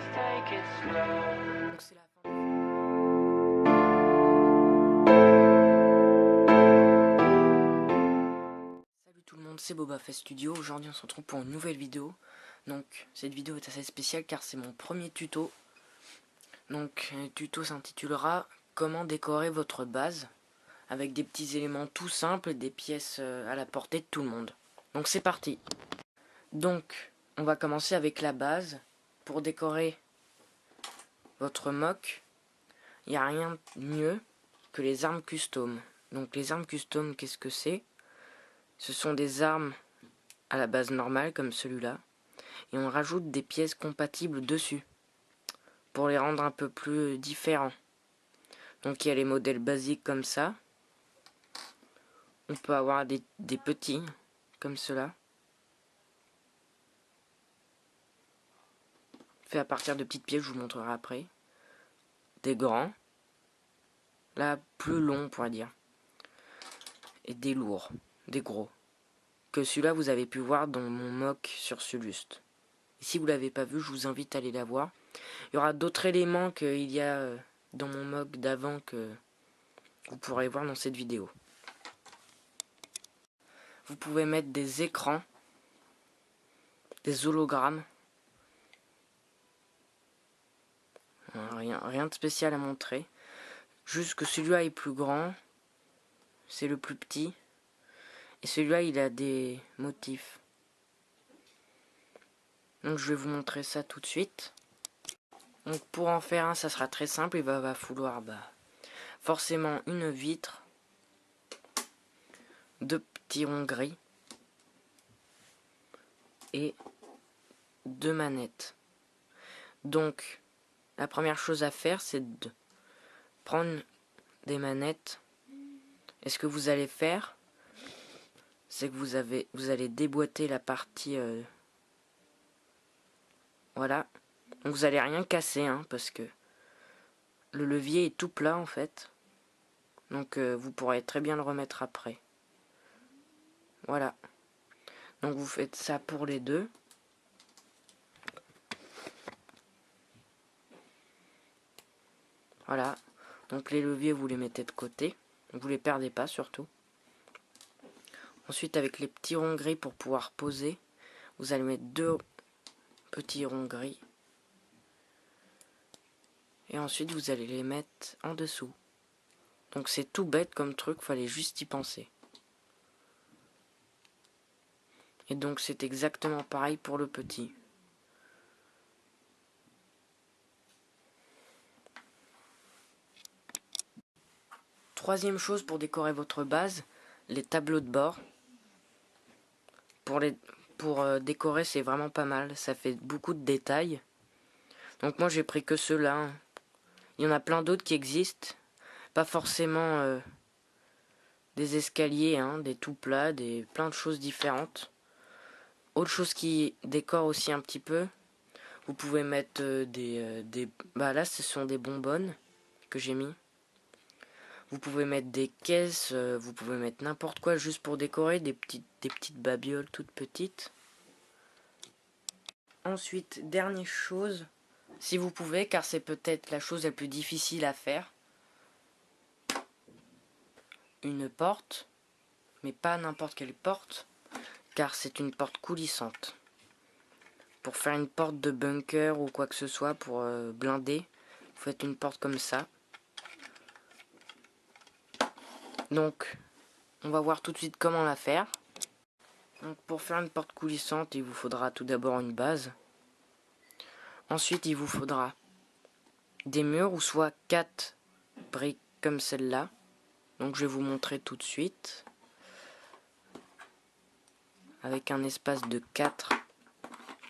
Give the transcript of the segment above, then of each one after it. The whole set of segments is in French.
Donc c'est la fin. Salut tout le monde, c'est Bobafett Studio. Aujourd'hui on se retrouve pour une nouvelle vidéo. Donc cette vidéo est assez spéciale car c'est mon premier tuto. Donc le tuto s'intitulera comment décorer votre base avec des petits éléments tout simples et des pièces à la portée de tout le monde. Donc c'est parti. Donc on va commencer avec la base. Pour décorer votre mock, il n'y a rien de mieux que les armes custom. Donc les armes custom, qu'est-ce que c'est? Ce sont des armes à la base normale comme celui-là et on rajoute des pièces compatibles dessus pour les rendre un peu plus différents. Donc il y a les modèles basiques comme ça. On peut avoir des petits comme cela, fait à partir de petites pièces, je vous montrerai après. Des grands, là plus longs on pourrait dire, et des lourds, des gros, que celui-là vous avez pu voir dans mon mock sur Suluste. Et si vous l'avez pas vu, je vous invite à aller la voir. Il y aura d'autres éléments qu'il y a dans mon mock d'avant que vous pourrez voir dans cette vidéo. Vous pouvez mettre des écrans, des hologrammes. Rien de spécial à montrer. Juste que celui-là est plus grand. C'est le plus petit. Et celui-là, il a des motifs. Donc je vais vous montrer ça tout de suite. Donc pour en faire un, ça sera très simple. Il va falloir forcément une vitre, deux petits ronds gris et deux manettes. Donc la première chose à faire, c'est de prendre des manettes. Et ce que vous allez faire, c'est que vous allez déboîter la partie voilà. Donc vous allez rien casser parce que le levier est tout plat en fait. Donc vous pourrez très bien le remettre après. Voilà. Donc vous faites ça pour les deux. Voilà. Donc les leviers vous les mettez de côté. Vous les perdez pas surtout. Ensuite avec les petits ronds gris pour pouvoir poser, vous allez mettre deux petits ronds gris. Et ensuite vous allez les mettre en dessous. Donc c'est tout bête comme truc, fallait juste y penser. Et donc c'est exactement pareil pour le petit. Troisième chose pour décorer votre base, les tableaux de bord. Pour décorer c'est vraiment pas mal, ça fait beaucoup de détails. Donc moi j'ai pris que ceux-là. Il y en a plein d'autres qui existent. Pas forcément des escaliers, des tout plats, plein de choses différentes. Autre chose qui décore aussi un petit peu, vous pouvez mettre là ce sont des bonbonnes que j'ai mis. Vous pouvez mettre des caisses, vous pouvez mettre n'importe quoi juste pour décorer, des petites babioles toutes petites. Ensuite, dernière chose, si vous pouvez, car c'est peut-être la chose la plus difficile à faire, une porte, mais pas n'importe quelle porte, car c'est une porte coulissante. Pour faire une porte de bunker ou quoi que ce soit, pour blinder, vous faites une porte comme ça. Donc, on va voir tout de suite comment la faire. Donc, pour faire une porte coulissante, il vous faudra tout d'abord une base. Ensuite, il vous faudra des murs ou soit 4 briques comme celle-là. Donc, je vais vous montrer tout de suite. Avec un espace de 4.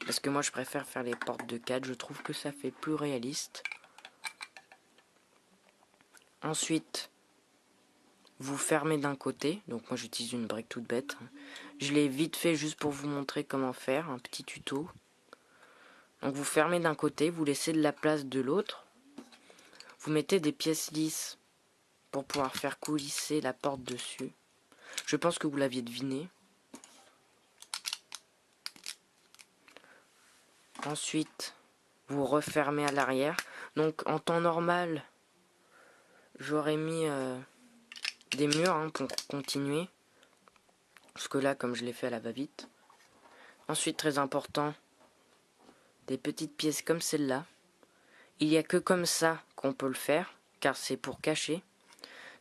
Parce que moi, je préfère faire les portes de 4. Je trouve que ça fait plus réaliste. Ensuite, vous fermez d'un côté. Donc, moi, j'utilise une brique toute bête. Je l'ai vite fait juste pour vous montrer comment faire. Un petit tuto. Donc, vous fermez d'un côté. Vous laissez de la place de l'autre. Vous mettez des pièces lisses pour pouvoir faire coulisser la porte dessus. Je pense que vous l'aviez deviné. Ensuite, vous refermez à l'arrière. Donc en temps normal, j'aurais mis des murs pour continuer. Parce que là, comme je l'ai fait à la va-vite. Ensuite, très important, des petites pièces comme celle-là. Il n'y a que comme ça qu'on peut le faire, car c'est pour cacher.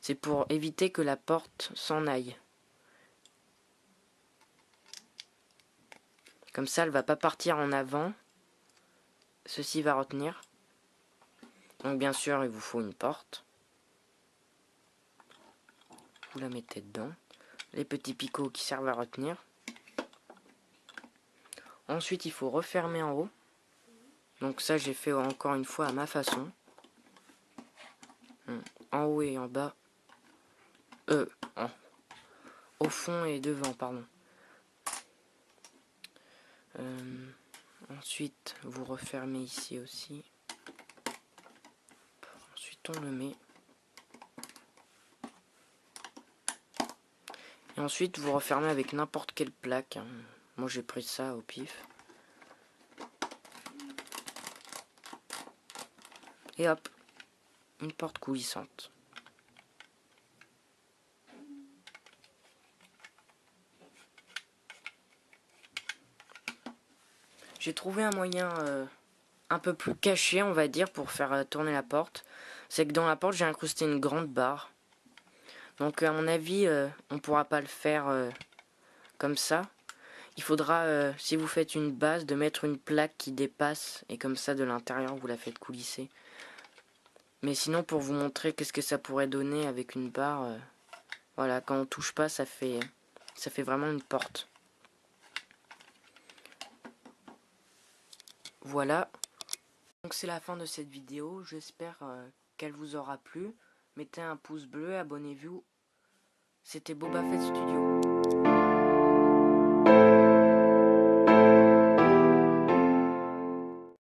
C'est pour éviter que la porte s'en aille. Comme ça, elle va pas partir en avant. Ceci va retenir. Donc bien sûr, il vous faut une porte. Vous la mettez dedans. Les petits picots qui servent à retenir. Ensuite, il faut refermer en haut. Donc ça, j'ai fait encore une fois à ma façon. En haut et en bas. Au fond et devant, pardon. Ensuite, vous refermez ici aussi. Ensuite, on le met. Et ensuite, vous refermez avec n'importe quelle plaque. Moi, j'ai pris ça au pif. Et hop, une porte coulissante. J'ai trouvé un moyen un peu plus caché, on va dire, pour faire tourner la porte. C'est que dans la porte, j'ai incrusté une grande barre. Donc, à mon avis, on ne pourra pas le faire comme ça. Il faudra, si vous faites une base, de mettre une plaque qui dépasse. Et comme ça, de l'intérieur, vous la faites coulisser. Mais sinon, pour vous montrer qu'est-ce que ça pourrait donner avec une barre, voilà, quand on touche pas, ça fait vraiment une porte. Voilà. Donc c'est la fin de cette vidéo. J'espère qu'elle vous aura plu. Mettez un pouce bleu, abonnez-vous. C'était Boba Fett Studio.